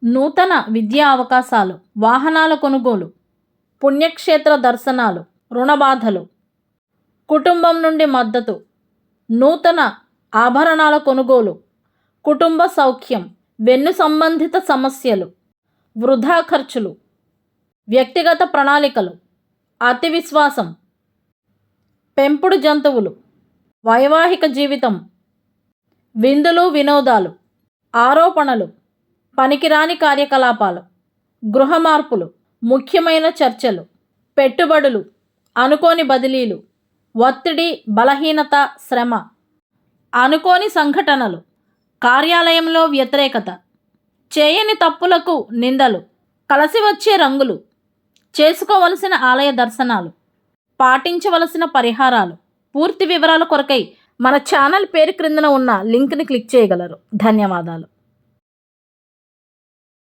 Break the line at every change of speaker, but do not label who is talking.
నూతన విద్యా అవకాశాలు, వాహనాల కొనుగోలు, పుణ్యక్షేత్ర దర్శనాలు, రుణబాధలు, కుటుంబం నుండి మద్దతు, నూతన ఆభరణాల కొనుగోలు, కుటుంబ సౌఖ్యం, వెన్ను సంబంధిత సమస్యలు, వృధా ఖర్చులు, వ్యక్తిగత ప్రణాళికలు, అతి విశ్వాసం, పెంపుడు జంతువులు, వైవాహిక జీవితం, విందులు వినోదాలు, ఆరోపణలు, పనికిరాని కార్యకలాపాలు, గృహ మార్పులు, ముఖ్యమైన చర్చలు, పెట్టుబడులు, అనుకోని బదిలీలు, ఒత్తిడి, బలహీనత, శ్రమ, అనుకోని సంఘటనలు, కార్యాలయంలో వ్యతిరేకత, చేయని తప్పులకు నిందలు, కలిసి వచ్చే రంగులు, చేసుకోవలసిన ఆలయ దర్శనాలు, పాటించవలసిన పరిహారాలు. పూర్తి వివరాల కొరకై మన ఛానల్ పేరు క్రిందన ఉన్న లింక్ని క్లిక్ చేయగలరు. ధన్యవాదాలు.